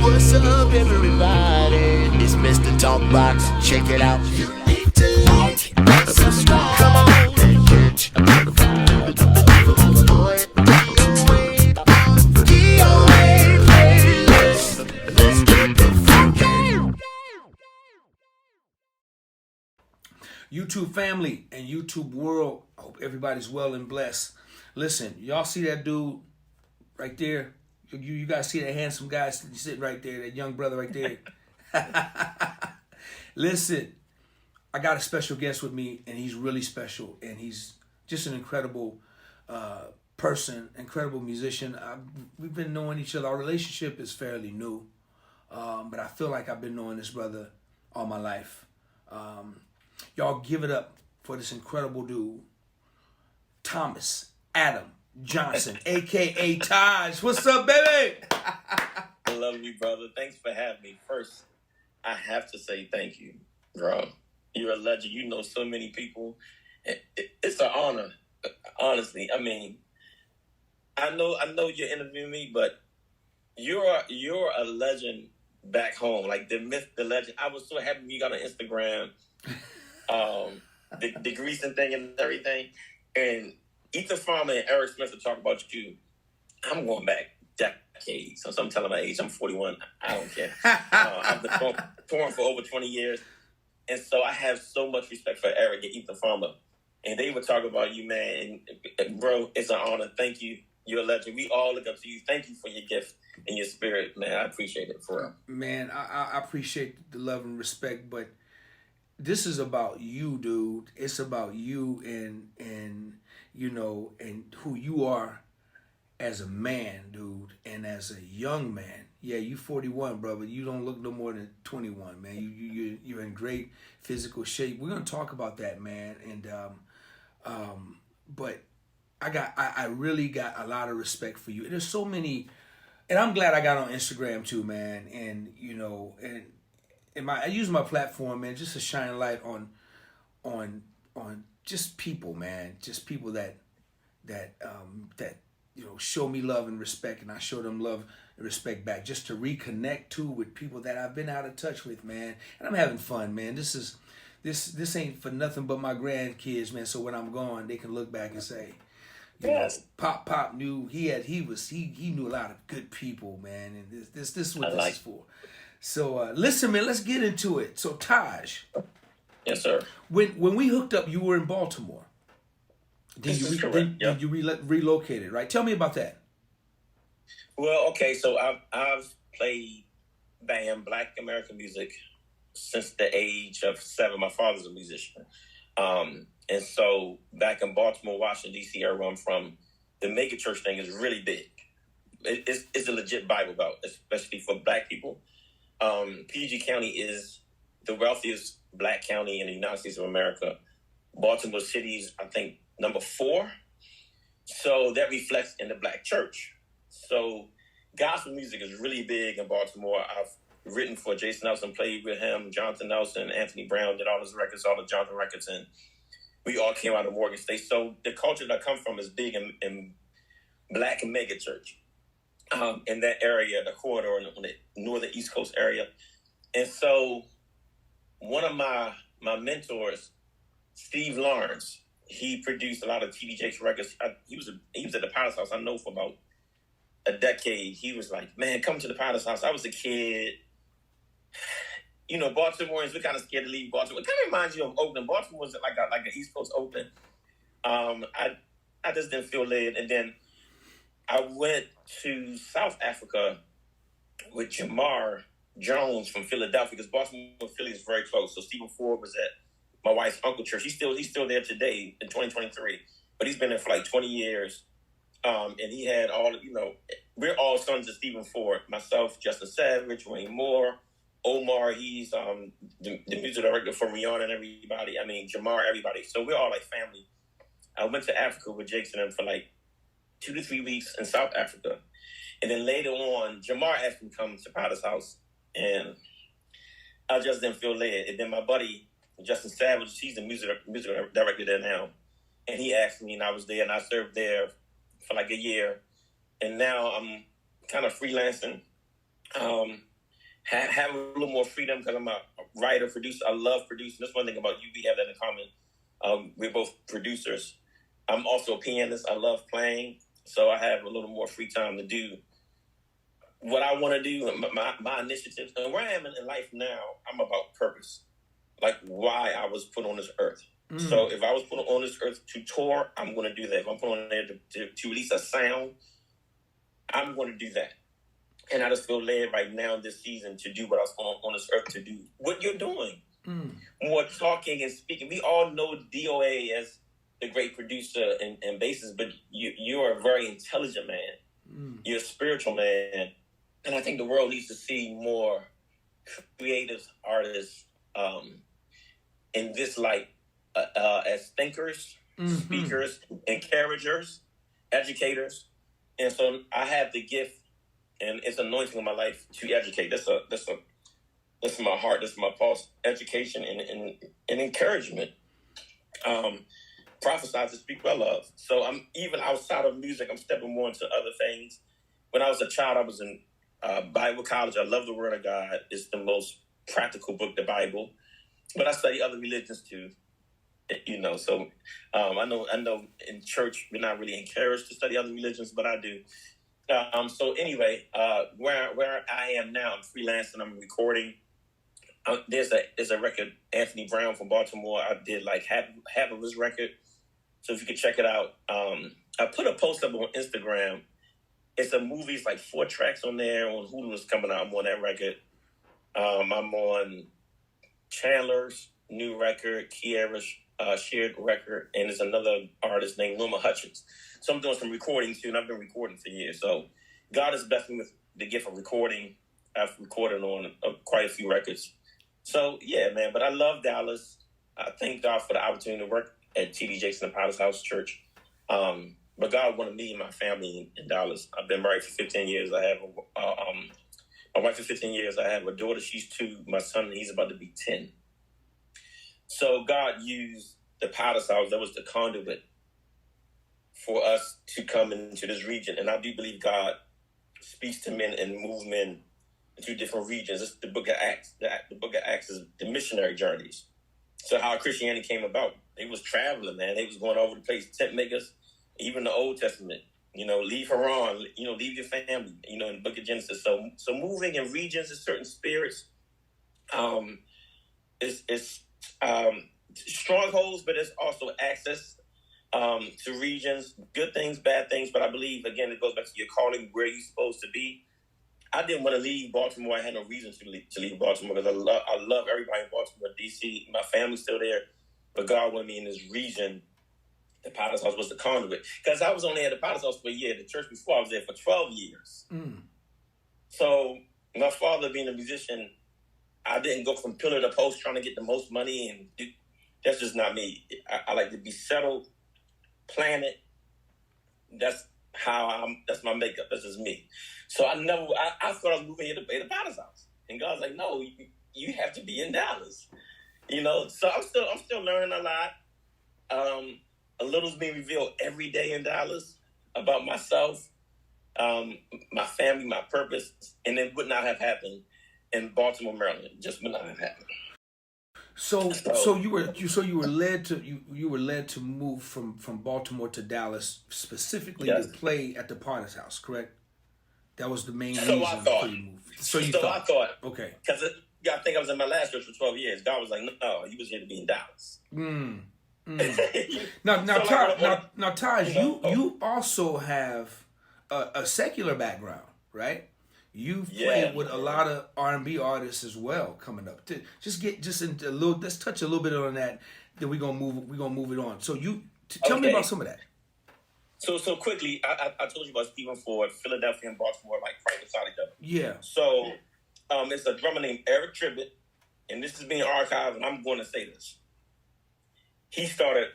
What's up, everybody? It's Mr. Talkbox. Check it out. You need to like and subscribe. Come on and catch a motherfucker. Boy, DOA playlist. Let's get the fucking. YouTube family and YouTube world, I hope everybody's well and blessed. Listen, y'all see that dude right there? You guys see that handsome guy sitting right there, that young brother right there? Listen, I got a special guest with me, and he's really special, and he's just an incredible person, incredible musician. We've been knowing each other. Our relationship is fairly new, but I feel like I've been knowing this brother all my life. Y'all give it up for this incredible dude, Thomas Adam Johnson, a.k.a. Taj. What's up, baby? I love you, brother. Thanks for having me. First, I have to say thank you, bro. You're a legend. You know so many people. It's an honor, honestly. I mean, I know you're interviewing me, but you're a legend back home. Like the myth, the legend. I was so happy you got on Instagram. The greasing thing and everything. And Ethan Farmer and Eric Smith to talk about you. I'm going back decades. So I'm telling my age. I'm 41. I don't care. I've been touring for over 20 years. And so I have so much respect for Eric and Ethan Farmer. And they would talk about you, man. And bro, it's an honor. Thank you. You're a legend. We all look up to you. Thank you for your gift and your spirit, man. I appreciate it, for real. Man, I appreciate the love and respect, but this is about you, dude. It's about you and you know, and who you are as a man, dude, and as a young man. Yeah, you 41, brother. You don't look no more than 21, man. You're in great physical shape. We're gonna talk about that, man. And but I really got a lot of respect for you. And there's so many, and I'm glad I got on Instagram too, man. And you know, and I use my platform, man, just to shine light on just people, man, just people that you know show me love and respect, and I show them love and respect back, just to reconnect too with people that I've been out of touch with, man. And I'm having fun, man. This ain't for nothing but my grandkids, man. So when I'm gone, they can look back and say, you know, Pop knew he knew a lot of good people, man. And this is what this is for. So listen, man, let's get into it. So Taj. Yes, sir. When we hooked up, you were in Baltimore. Then you relocated, right? Tell me about that. Well, okay, so I've played band, Black American music, since the age of 7. My father's a musician. And so back in Baltimore, Washington, D.C. area I'm from, the mega church thing is really big. It's a legit Bible Belt, especially for Black people. PG County is the wealthiest Black county in the United States of America. Baltimore City is, I think, number 4. So that reflects in the Black church. So gospel music is really big in Baltimore. I've written for Jason Nelson, played with him, Jonathan Nelson, Anthony Brown, did all his records, all the Jonathan records, and we all came out of Morgan State. So the culture that I come from is big in Black mega church. In that area, the corridor, in the northern East Coast area. And so one of my mentors, Steve Lawrence, he produced a lot of TD Jakes records. He was at the Potter's House, I know, for about a decade. He was like, man, come to the Potter's House. I was a kid. You know, Baltimoreans, we're kind of scared to leave Baltimore. It kind of reminds you of Oakland. Baltimore was like an East Coast Oakland. I just didn't feel led. And then I went to South Africa with Jamar Jones from Philadelphia, because Baltimore and Philly is very close. So Stephen Ford was at my wife's uncle church. He's still there today in 2023, but he's been there for like 20 years. And he had all, you know, we're all sons of Stephen Ford. Myself, Justin Savage, Wayne Moore, Omar. He's the music director for Rihanna and everybody. I mean, Jamar, everybody. So we're all like family. I went to Africa with Jakes and them for like 2 to 3 weeks in South Africa. And then later on, Jamar asked me to come to Potter's House, and I just didn't feel led. And then my buddy, Justin Savage, he's the music director there now. And he asked me, and I was there, and I served there for like a year. And now I'm kind of freelancing have a little more freedom because I'm a writer, producer. I love producing. That's one thing about you. We have that in common. We're both producers. I'm also a pianist. I love playing. So I have a little more free time to do what I want to do, my initiatives. And where I am in life now, I'm about purpose. Like why I was put on this earth. So if I was put on this earth to tour, I'm going to do that. If I'm put on there to release a sound, I'm going to do that. And I just feel led right now this season to do what I was on this earth to do. What you're doing. More talking and speaking. We all know DOA as the great producer and bassist, but you're a very intelligent man. You're a spiritual man. And I think the world needs to see more creative artists in this light as thinkers, speakers, encouragers, educators. And so I have the gift and it's anointing in my life to educate. That's my heart. That's my pulse. Education and encouragement. Prophesy to speak well of. So I'm even outside of music. I'm stepping more into other things. When I was a child, I was in Bible college. I love the Word of God. It's the most practical book, the Bible. But I study other religions too. So I know in church we're not really encouraged to study other religions, but I do. So anyway, where I am now, I'm freelance and I'm recording. There's a record, Anthony Brown from Baltimore. I did like half of his record. So if you could check it out, I put a post up on Instagram. It's a movie. It's like 4 tracks on there. On Hulu is coming out. I'm on that record. I'm on Chandler's new record, Kiara Sheard record, and there's another artist named Norma Hutchins. So I'm doing some recording too, and I've been recording for years. So God has blessed me with the gift of recording. I've recorded on quite a few records. So yeah, man. But I love Dallas. I thank God for the opportunity to work at T.D. Jakes and the Potter's House Church. But God wanted me and my family in Dallas. I've been married for 15 years. I have my wife for 15 years. I have a daughter. She's 2. My son, he's about to be 10. So God used the Potter's House. That was the conduit for us to come into this region. And I do believe God speaks to men and moves men into different regions. It's the book of Acts. The book of Acts is the missionary journeys. So how Christianity came about. They was traveling, man. They was going all over the place, tent makers, even the Old Testament. Leave Haran, leave your family, in the book of Genesis. So moving in regions and certain spirits is strongholds, but it's also access to regions, good things, bad things. But I believe, again, it goes back to your calling, where you're supposed to be. I didn't want to leave Baltimore. I had no reason to leave Baltimore because I love everybody in Baltimore, D.C. My family's still there. But God wanted me in this region. The Potter's House was the conduit. Because I was only at the Potter's House for a year. The church before, I was there for 12 years. So my father being a musician, I didn't go from pillar to post trying to get the most money. And that's just not me. I like to be settled, plan it. That's my makeup. That's just me. So I thought I was moving here to pay the Potter's House. And God's like, no, you have to be in Dallas. So I'm still learning a lot. A little's being revealed every day in Dallas about myself, my family, my purpose, and it would not have happened in Baltimore, Maryland. It just would not have happened. So you were led to move from Baltimore to Dallas specifically to play at the Potter's House, correct? That was the main reason for you moved. I thought. Okay. Because I think I was in my last church for 12 years. God was like, no, you was here to be in Dallas. Now, Taj, you also have a secular background, right? You've played with a lot of R&B artists as well coming up. Let's touch a little bit on that. Then we're gonna move it on. So tell me about some of that. So quickly, I told you about Stephen Ford, Philadelphia and Baltimore, like right beside each other. Yeah. So it's a drummer named Eric Tribbett, and this is being archived, and I'm going to say this. He started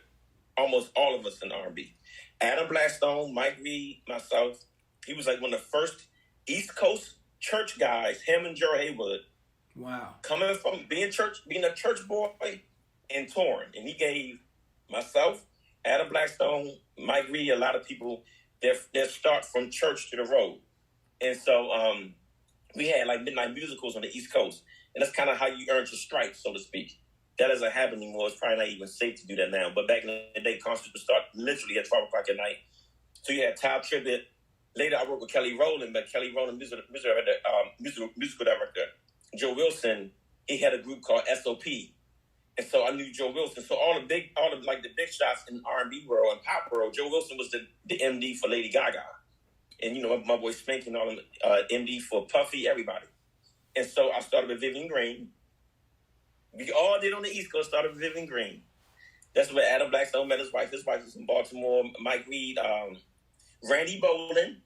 almost all of us in R&B. Adam Blackstone, Mike Reed, myself. He was like one of the first East Coast church guys, him and Joe Haywood. Wow. Coming from being a church boy and touring. And he gave myself, Adam Blackstone, Mike Reed, a lot of people their start from church to the road. And so we had like midnight musicals on the East Coast. And that's kind of how you earned your stripes, so to speak. That doesn't happen anymore. It's probably not even safe to do that now. But back in the day, concerts would start literally at 12 o'clock at night. So you had Ty Tribbett. Later, I worked with Kelly Rowland, but Kelly Rowland, musical director, Joe Wilson, he had a group called SOP. And so I knew Joe Wilson. So all the big shots in R&B world and pop world, Joe Wilson was the MD for Lady Gaga. And, you know, my boy Spank and all them, MD for Puffy, everybody. And so I started with Vivian Green. We all did on the East Coast, started with Vivian Green. That's where Adam Blackstone met his wife. His wife was in Baltimore. Mike Reed, Randy Bolin.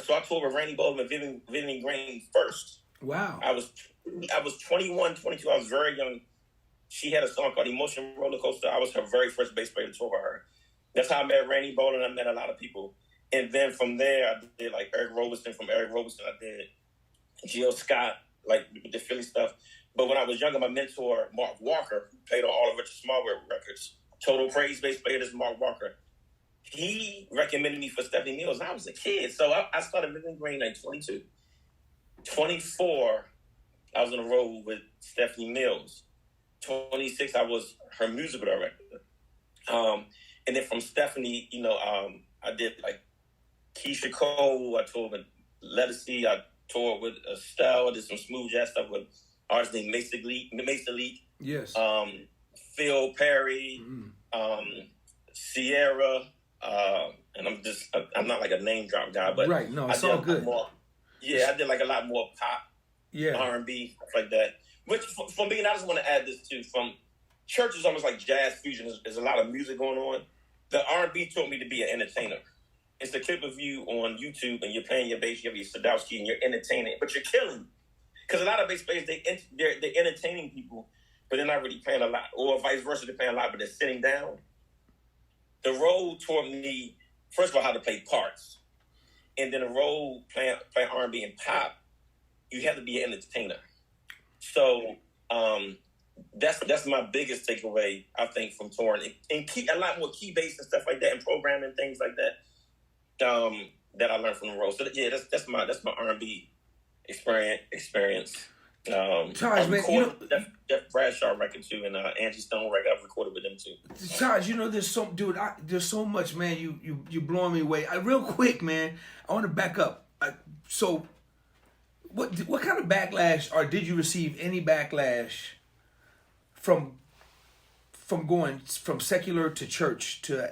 So I toured with Randy Bolin and Vivian Green first. Wow. I was 21, 22. I was very young. She had a song called Emotion Roller Coaster. I was her very first bass player to tour with her. That's how I met Randy Bolin. I met a lot of people. And then from there, I did like Eric Roberson. From Eric Roberson, I did Jill Scott, like the Philly stuff. But when I was younger, my mentor, Mark Walker, who played on all of Richard Smallwood records, Total Praise bass player, this Mark Walker. He recommended me for Stephanie Mills. I was a kid. So I started Vivian Green at 22. 24, I was on the road with Stephanie Mills. 26, I was her musical director. And then from Stephanie, you know, I did like Keisha Cole. I toured with Lettucey. I toured with Estelle. I did some smooth jazz stuff with artists named Mason Leak. Yes. Phil Perry, Sierra, and I'm not like a name drop guy, but right. No, it's all good. I did like a lot more pop, R&B, stuff like that. Which, for me, and I just want to add this too, from church is almost like jazz fusion. There's a lot of music going on. The R&B taught me to be an entertainer. It's a clip of you on YouTube and you're playing your bass, you have your Sadowski, and you're entertaining, but you're killing. Because a lot of bass players, they're entertaining people, but they're not really playing a lot. Or vice versa, they're playing a lot, but they're sitting down. The role taught me, first of all, how to play parts. And then the role playing R&B and pop, you have to be an entertainer. So that's my biggest takeaway, I think, from touring. And keep a lot more key bass and stuff like that, and programming things like that, that I learned from the role. So yeah, that's my R&B experience. Taj, man, you know, Jeff Bradshaw record too, and Angie Stone record I've recorded with them too. Taj, you know, there's so much, man. You blowing me away. Real quick, man, I want to back up. So, what kind of backlash, or did you receive any backlash from going from secular to church to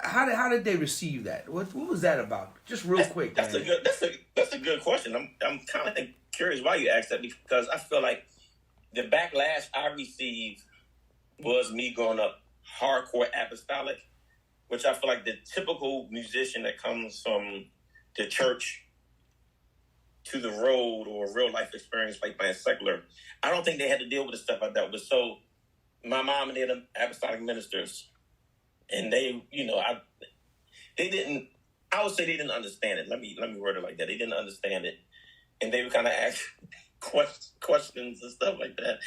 how did they receive that? What was that about? Just real quick. That's a good question. I'm kind of curious why you asked that, because I feel like the backlash I received was me growing up hardcore apostolic, which I feel like the typical musician that comes from the church to the road or real life experience like playing secular, I don't think they had to deal with the stuff I dealt with. So my mom and dad are apostolic ministers, and they, you know, I would say they didn't understand it. Let me word it like that. They didn't understand it. And they would kind of ask questions and stuff like that.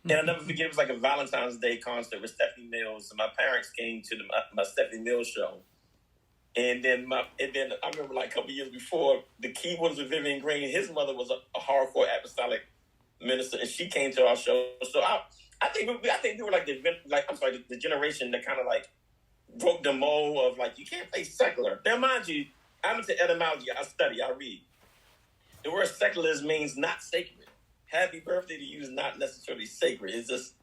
And I'll never forget, it was like a Valentine's Day concert with Stephanie Mills. And my parents came to my Stephanie Mills show. And then I remember like a couple years before, the keyboardist with Vivian Green, his mother was a hardcore apostolic minister, and she came to our show. So I think we were like the generation that kind of like broke the mold of like, you can't play secular. Now, mind you, I'm into etymology. I study, I read. The word secular means not sacred. Happy birthday to you is not necessarily sacred. It's just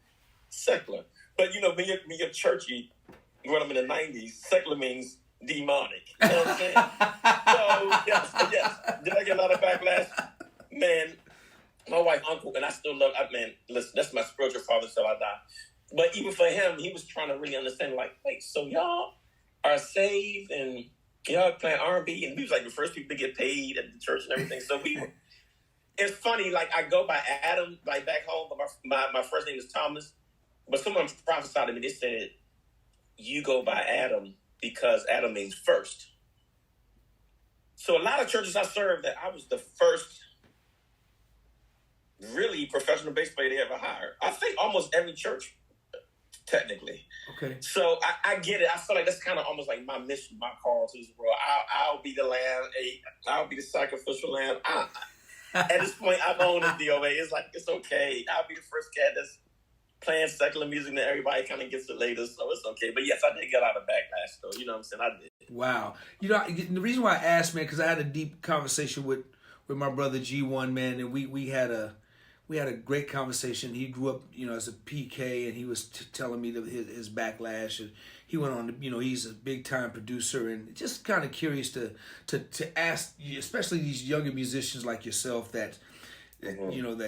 secular. But, you know, when you're churchy, growing up in the 90s, secular means demonic. You know what I'm saying? So, yes. Did I get a lot of backlash? Man, my wife, uncle, and I still love, listen, that's my spiritual father till I die. But even for him, he was trying to really understand, like, wait, so y'all are saved and y'all playing R&B, and we was like the first people to get paid at the church and everything. So it's funny, like I go by Adam, like back home, but my first name is Thomas. But someone prophesied to me, they said, you go by Adam because Adam means first. So a lot of churches I served, that I was the first really professional bass player they ever hired. I think almost every church, technically. Okay. So I get it. I feel like that's kind of almost like my mission, my call to this world. I'll be the lamb. I'll be the sacrificial lamb. At this point, I'm on the DOA. It's like, it's okay. I'll be the first cat that's playing secular music and everybody kind of gets it later, so it's okay. But yes, I did get out of backlash, though. You know what I'm saying? I did. Wow. You know, the reason why I asked, man, because I had a deep conversation with my brother G1, man, and we had a great conversation. He grew up, you know, as a PK, and he was telling me his backlash, and he went on to, you know, he's a big time producer, and just kind of curious to ask, especially these younger musicians like yourself that. You know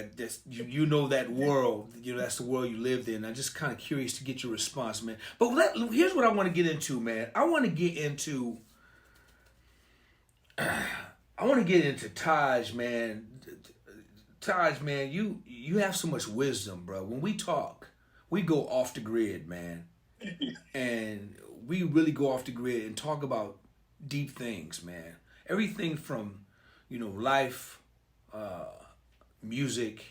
you know that world. You know that's the world you lived in. I'm just kind of curious to get your response, man. But here's what I want to get into, man. I want to get into Taj, man. Taj, man, you have so much wisdom, bro. When we talk, we go off the grid, man, and we really go off the grid and talk about deep things, man. Everything from, you know, life. Music,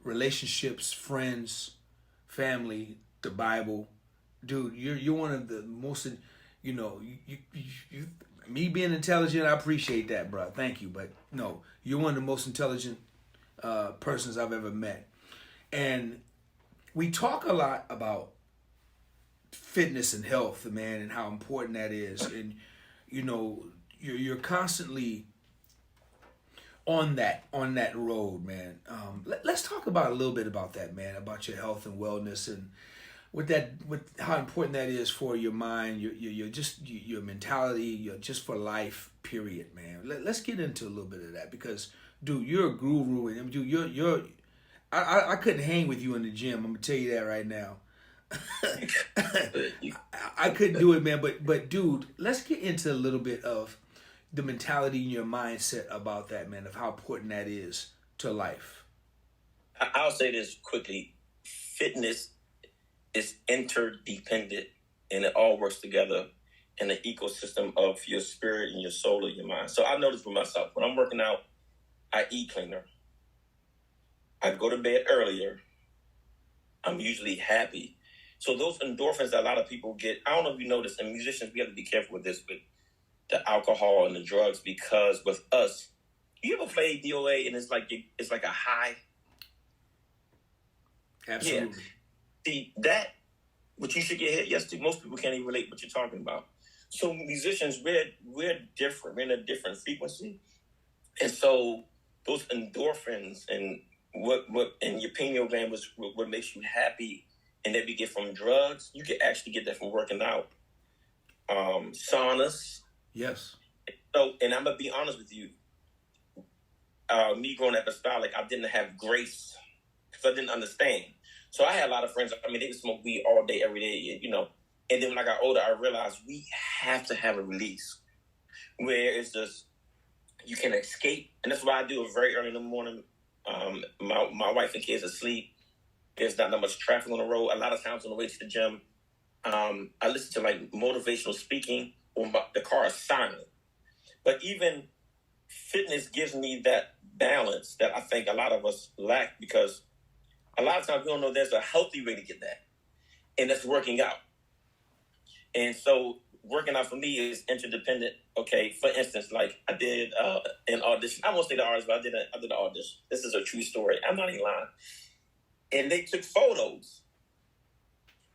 relationships, friends, family, the Bible, dude. You're one of the most, you know, you me being intelligent, I appreciate that, bro. Thank you, but no, you're one of the most intelligent persons I've ever met, and we talk a lot about fitness and health, man, and how important that is, and you know, you're constantly on that road, man. Let's talk about a little bit about that, man, about your health and wellness, and with how important that is for your mind, your mentality, your just for life, period, man. Let's get into a little bit of that, because dude, you're a guru, and dude, I couldn't hang with you in the gym. I'm gonna tell you that right now. I couldn't do it, man. But dude, let's get into a little bit of the mentality and your mindset about that, man, of how important that is to life. I'll say this quickly. Fitness is interdependent, and it all works together in the ecosystem of your spirit and your soul and your mind. So I noticed for myself, when I'm working out, I eat cleaner. I go to bed earlier. I'm usually happy. So those endorphins that a lot of people get, I don't know if you notice, and musicians, we have to be careful with this, but the alcohol and the drugs, because with us, you ever play DOA and it's like a high? Absolutely. Yeah. See, that, what you should get hit, yes, most people can't even relate what you're talking about. So musicians, we're different. We're in a different frequency. And so those endorphins and what and your pineal gland was what makes you happy, and that we get from drugs, you can actually get that from working out. Saunas. Yes. So, and I'm gonna be honest with you. Me growing up apostolic, I didn't have grace because I didn't understand. So I had a lot of friends. I mean, they would smoke weed all day, every day, you know. And then when I got older, I realized we have to have a release where it's just you can escape, and that's why I do it very early in the morning. My wife and kids are asleep. There's not that much traffic on the road. A lot of times on the way to the gym, I listen to like motivational speaking. When the car is silent. But even fitness gives me that balance that I think a lot of us lack, because a lot of times we don't know there's a healthy way to get that, and that's working out. And so working out for me is interdependent. Okay, for instance, like I did an audition. I won't say the artist, but I did an audition. This is a true story. I'm not even lying. And they took photos,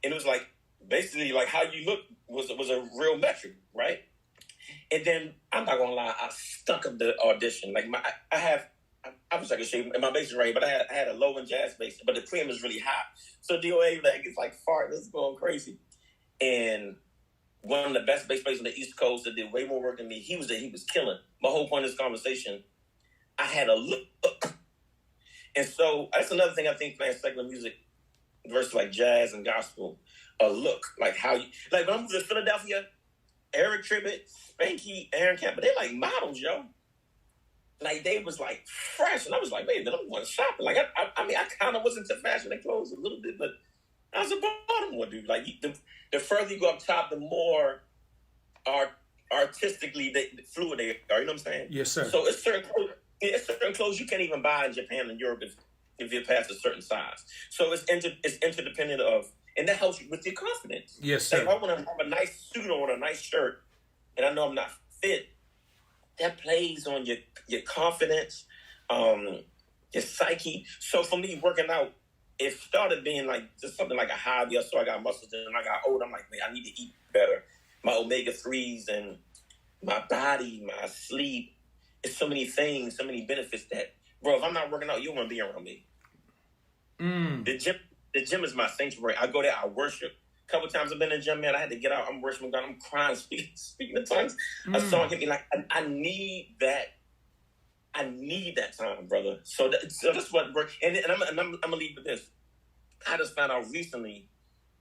and it was like basically like how you look was a real metric, right? And then I'm not gonna lie, I stunk up the audition. Like I wish I could shave my bass is right, but I had a low end jazz bass, but the cream is really high. So DOA, like, it's like fart, this is going crazy. And one of the best bass players on the East Coast that did way more work than me, he was killing. My whole point of this conversation, I had a look. And so that's another thing I think playing secular music versus like jazz and gospel, a look. Like how you, like when I moved to Philadelphia, Eric Tribbett, Spanky, Aaron Campbell, they like models, yo. Like they was like fresh, and I was like, wait a minute, I'm going shopping. Like I mean, I kind of was into fashion and clothes a little bit, but I was a Baltimore dude. Like the further you go up top, the more artistically fluid they are. You know what I'm saying? Yes, sir. So it's certain clothes you can't even buy in Japan and Europe if you're past a certain size. So it's interdependent of, and that helps you with your confidence. Yes, sir. Like if I want to have a nice suit on, a nice shirt, and I know I'm not fit, that plays on your confidence, your psyche. So for me, working out, it started being like just something like a hobby. So I got muscles, and I got old. I'm like, man, I need to eat better. My omega-3s and my body, my sleep. It's so many things, so many benefits that, bro, if I'm not working out, you want to be around me. The gym is my sanctuary. I go there, I worship. A couple times I've been in the gym, man, I had to get out. I'm worshiping God. I'm crying, speaking in tongues. A song hit me like, I need that. I need that time, brother. So that's what works. And I'm going to leave with this. I just found out recently,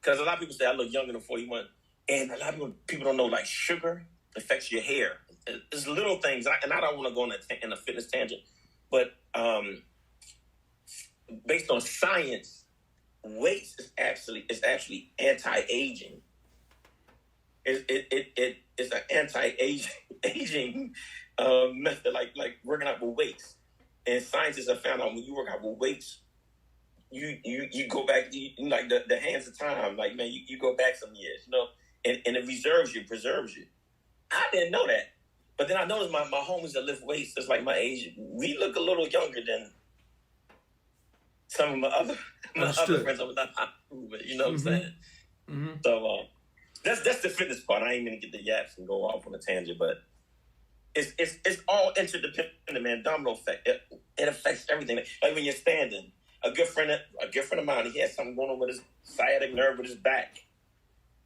because a lot of people say I look younger than 41, and a lot of people don't know, like, sugar affects your hair. It's little things, and I don't want to go in a fitness tangent, but based on science, weights is actually anti-aging. It's an anti-aging method, like working out with weights. And scientists have found out when you work out with weights, you go back, like the hands of time, like, man, you go back some years, and it preserves you. I didn't know that. But then I noticed my homies that lift weights, just like my age, we look a little younger than some of my other friends over that. You know what I'm saying? Mm-hmm. So that's the fitness part. I ain't gonna get the yaps and go off on a tangent, but it's all interdependent, man. Domino effect. It affects everything. Like when you're standing, a good friend of mine, he had something going on with his sciatic nerve with his back.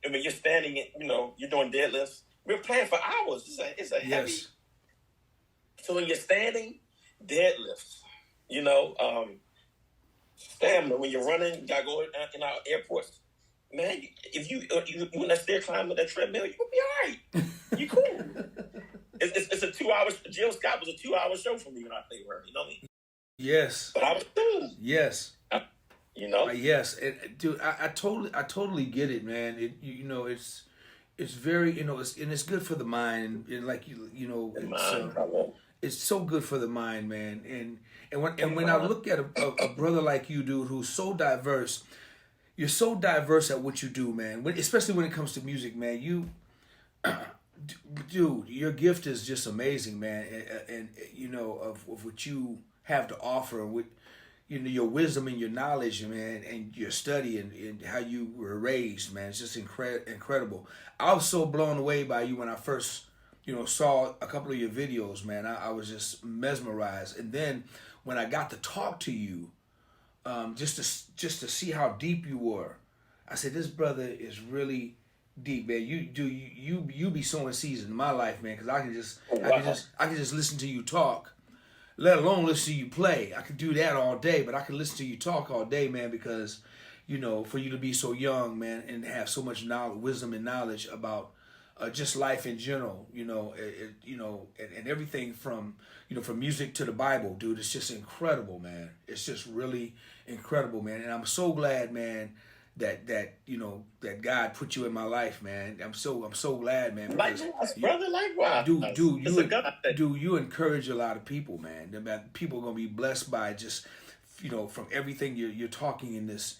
And when you're standing, you're doing deadlifts. We're playing for hours. It's a heavy. Yes. So when you're standing, deadlifts. Stamina. When you're running, you gotta go in our airports. Man, if you when that stair climb with that treadmill, you gonna be all right. You cool. It's a 2 hours. Jill Scott was a 2 hour show for me when I played her. You know what I mean? Yes. But I was cool. Yes. Yes, dude, I totally get it, man. It's very, it's good for the mind, and like it's so good for the mind, man. And when I look at a brother like you, dude, who's so diverse, you're so diverse at what you do, man. Especially when it comes to music, man. You, dude, your gift is just amazing, man. And of what you have to offer, with your wisdom and your knowledge, man, and your study and how you were raised, man. It's just incredible. I was so blown away by you when I first, saw a couple of your videos, man. I was just mesmerized. And then when I got to talk to you, just to see how deep you were, I said, this brother is really deep, man. You be sowing seeds in my life, man, because I can just listen to you talk. Let alone listen to you play. I could do that all day, but I could listen to you talk all day, man, because, for you to be so young, man, and have so much knowledge, wisdom and knowledge about just life in general, and everything from music to the Bible, dude, it's just incredible, man. It's just really incredible, man. And I'm so glad, man, that God put you in my life, man. I'm so glad, man. Likewise, brother, likewise. Dude, you encourage a lot of people, man. People are gonna be blessed by just, from everything you're talking in this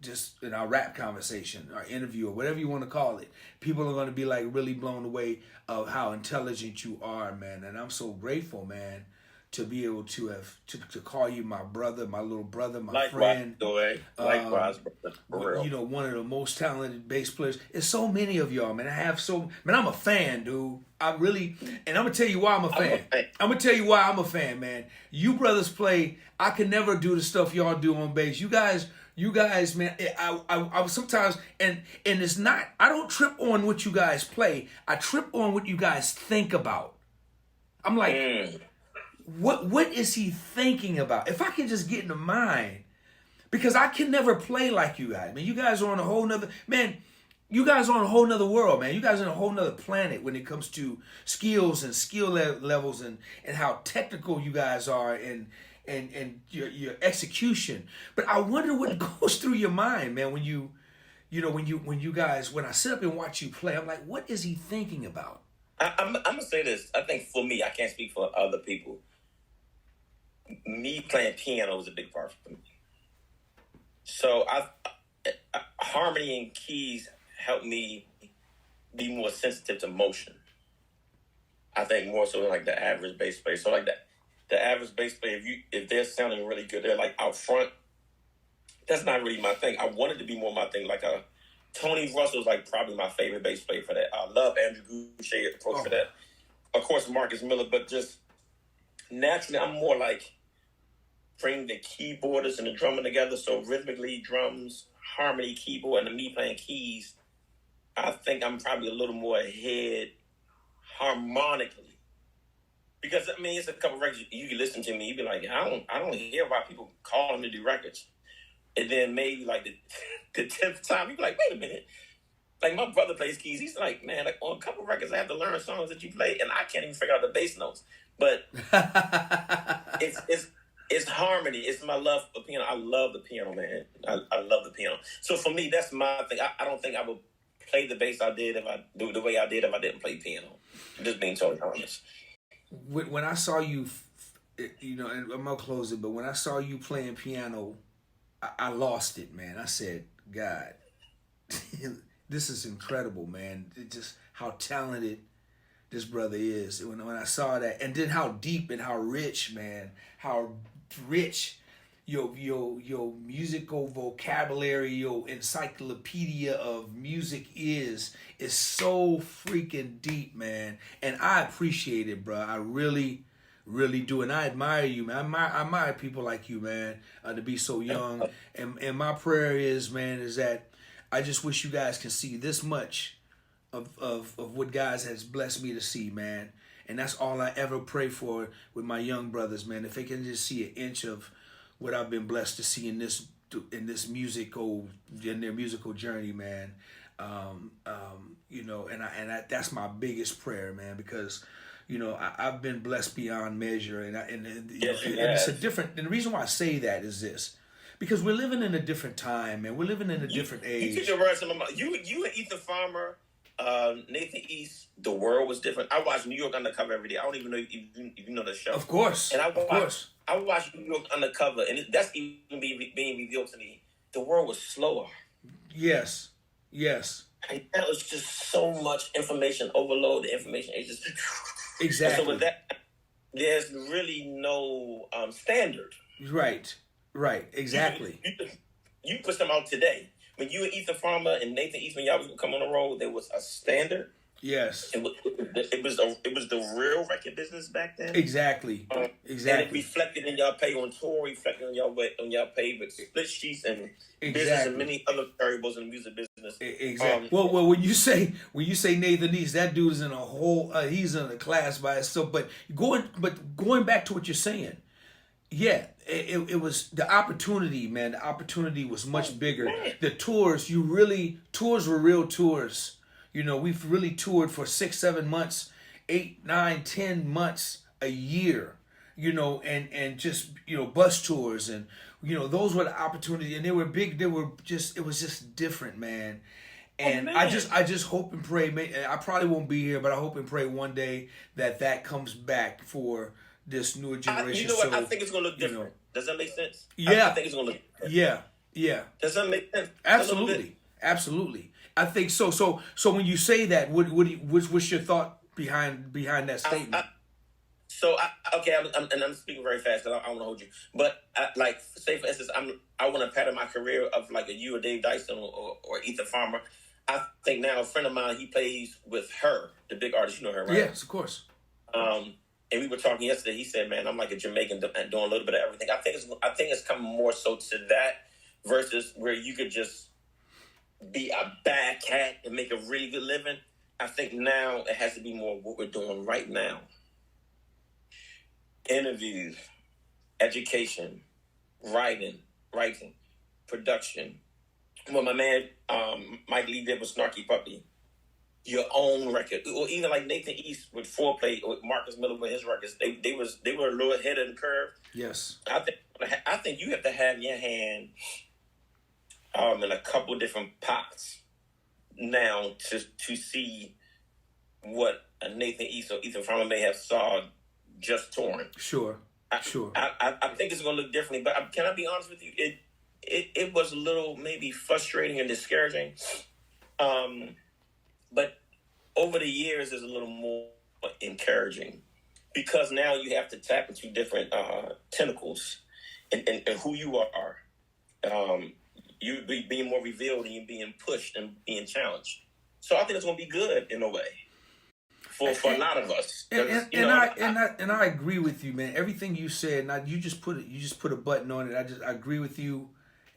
just in our rap conversation, our interview, or whatever you want to call it. People are gonna be like really blown away of how intelligent you are, man. And I'm so grateful, man, to be able to have to call you my brother, my little brother, my friend. Likewise, brother. For real. One of the most talented bass players. There's so many of y'all, man. I'm a fan, dude. And I'm gonna tell you why I'm a fan. I'm gonna tell you why I'm a fan, man. You brothers play. I can never do the stuff y'all do on bass. You guys, man. I sometimes and it's not. I don't trip on what you guys play. I trip on what you guys think about. I'm like. What is he thinking about? If I can just get in the mind, because I can never play like you guys. Man, you guys are on a whole nother, man, you guys are on a whole nother world, man. You guys are on a whole nother planet when it comes to skills and skill levels and how technical you guys are and your execution. But I wonder what goes through your mind, man, when I sit up and watch you play, I'm like, what is he thinking about? I'm gonna say this. I think for me, I can't speak for other people. Me playing piano was a big part for me. So harmony and keys helped me be more sensitive to motion. I think more so than like the average bass player. So like the average bass player, if they're sounding really good, they're like out front. That's not really my thing. I want it to be more my thing. Like Tony Russell's like probably my favorite bass player for that. I love Andrew Goucher's approach for that. Of course, Marcus Miller, but just naturally, I'm more like bring the keyboardist and the drummer together. So rhythmically, drums, harmony, keyboard, and me playing keys. I think I'm probably a little more ahead harmonically. Because I mean, it's a couple records you can listen to me, you be like, I don't hear why people call them to do records. And then maybe like the 10th time, you be like, wait a minute. Like my brother plays keys. He's like, man, like on a couple records, I have to learn songs that you play, and I can't even figure out the bass notes. But it's harmony. It's my love for piano. I love the piano, man. I love the piano. So for me, that's my thing. I don't think I would play the bass I did if I do the way I did if I didn't play piano. Just being totally honest. When I saw you, and I'm gonna close it, but when I saw you playing piano, I lost it, man. I said, God, this is incredible, man. Just how talented this brother is. When I saw that, and then how deep and how rich, man, how rich your musical vocabulary, your encyclopedia of music is so freaking deep, man. And I appreciate it, bro. I really do, and I admire you, man. I admire people like you, man, to be so young. And my prayer is, man, is that I just wish you guys can see this much of what God has blessed me to see, man. And that's all I ever pray for with my young brothers, man. If they can just see an inch of what I've been blessed to see in their musical journey, man. That's my biggest prayer, man, because I've been blessed beyond measure, and it's a different. And the reason why I say that is this, because we're living in a different time, man. We're living in a different age. You took your words from my mouth. You and Ethan Farmer, Nathan East. The world was different. I watch New York Undercover every day. I don't even know if you know the show. Of course, and I watch New York Undercover, and that's even being revealed to me. The world was slower. Yes. And that was just so much information overload. The information is just exactly. And so with that, there's really no standard. Right. Exactly. You put some out today. When you and Ethan Farmer and Nathan East, when y'all was come on the road, there was a standard. Yes. It was the real record business back then. Exactly. And it reflected in y'all pay on tour, reflected on y'all pay with split sheets and business and many other variables in the music business. Exactly. Well, when you say Nathan East, that dude's in a whole he's in a class by itself. But going back to what you're saying, yeah, it was the opportunity, man. The opportunity was much bigger. Man. The tours were real tours. We've really toured for 6, 7 months, 8, 9, 10 months, a year, and just, bus tours, and, those were the opportunities, and they were big. It was just different, man. And I just hope and pray, I probably won't be here, but I hope and pray one day that comes back for this newer generation. You know what? I think it's going to look different. Does that make sense? Yeah. I think it's going to look different. Yeah. Does that make sense? Absolutely. I think so. So when you say that, what's your thought behind that statement? I'm speaking very fast because I want to hold you. But say for instance, I want to pattern my career of like you or Dave Dyson or Ethan Farmer. I think now a friend of mine, he plays with her, the big artist. You know her, right? Yes, of course. And we were talking yesterday. He said, "Man, I'm like a Jamaican doing a little bit of everything." I think it's coming more so to that versus where you could just be a bad cat and make a really good living. I think now it has to be more what we're doing right now. Interviews, education, writing, production. What my man Mike Lee did with Snarky Puppy. Your own record. Or even like Nathan East with Foreplay or Marcus Miller with his records. They were a little ahead of the curve. Yes. I think you have to have your hand in a couple different pots now to see what a Nathan East or Ethan Farmer may have saw just touring. Sure. I think it's going to look differently, but can I be honest with you? It was a little maybe frustrating and discouraging. But over the years, there's a little more encouraging, because now you have to tap into different tentacles and who you are. You being more revealed, and you being pushed and being challenged. So I think it's going to be good in a way for a lot of us. And I agree with you, man. Everything you said, and you just put a button on it. I agree with you,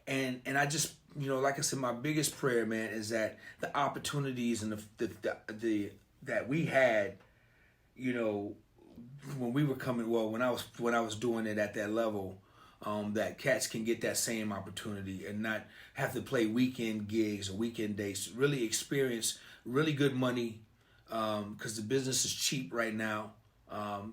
and I just, like I said, my biggest prayer, man, is that the opportunities and the that we had, when we were coming. Well, when I was doing it at that level. That cats can get that same opportunity and not have to play weekend gigs or weekend days. Really experience really good money, because the business is cheap right now.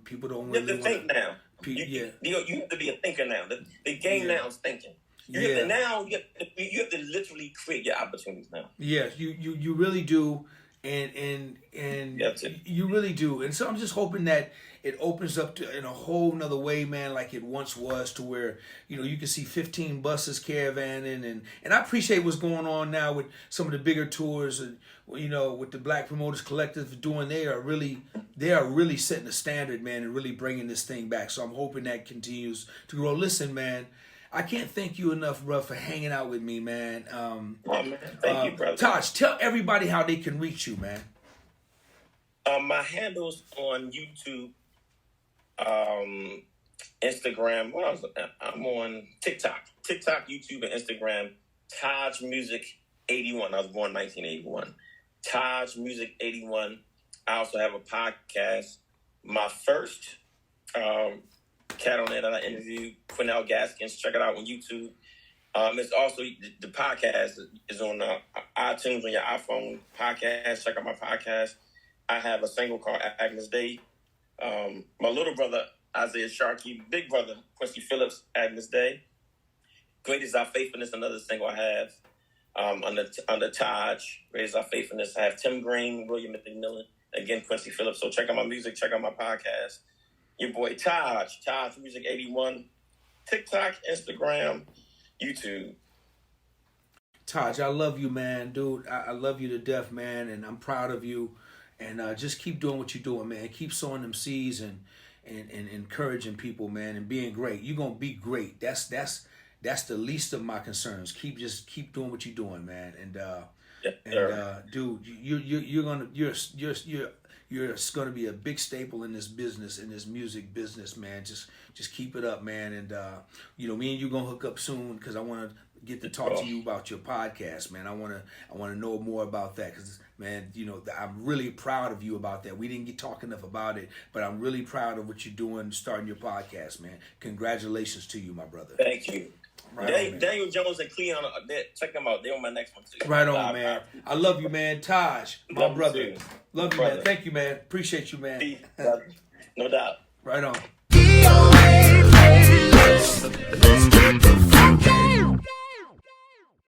People don't really want to think now. You have to be a thinker now. The game now is thinking. You have to literally create your opportunities now. Yes, you really do, and you really do. And so I'm just hoping that it opens up in a whole nother way, man, like it once was, to where, you can see 15 buses caravanning, and I appreciate what's going on now with some of the bigger tours, and with the Black Promoters Collective doing. They are really setting the standard, man, and really bringing this thing back. So I'm hoping that continues to grow. Listen, man, I can't thank you enough, bro, for hanging out with me, man. Man. Thank you, brother. Taj, tell everybody how they can reach you, man. My handle's on YouTube, Instagram. I'm on TikTok, YouTube, and Instagram. Taj Music 81. I was born in 1981. Taj Music 81. I also have a podcast. My first cat on there that I interviewed, Quinnell Gaskins. Check it out on YouTube. It's also the podcast is on iTunes on your iPhone podcast. Check out my podcast. I have a single called Agnes Day. My little brother, Isaiah Sharkey, big brother, Quincy Phillips, Agnes Day. Great is Our Faithfulness, another single I have. Under Taj, Great is Our Faithfulness. I have Tim Green, William McMillan, again, Quincy Phillips. So check out my music, check out my podcast. Your boy Taj Music 81, TikTok, Instagram, YouTube. Taj, I love you, man, dude. I love you to death, man, and I'm proud of you. And just keep doing what you're doing, man. Keep sowing them seeds and encouraging people, man, and being great. You're gonna be great. That's the least of my concerns. Keep doing what you're doing, man. Dude, you're gonna be a big staple in this business, in this music business, man. Just keep it up, man. And me and you gonna hook up soon, because I want to get to talk to you about your podcast, man. I want to know more about that, because, man, I'm really proud of you about that. We didn't get talking enough about it, but I'm really proud of what you're doing, starting your podcast, man. Congratulations to you, my brother. Thank you. Right Daniel Jones and Cleon, check them out. They're on my next one too. Right on, man. I love you, man. Taj, my brother. Love you, man. Thank you, man. Appreciate you, man. No doubt. Right on.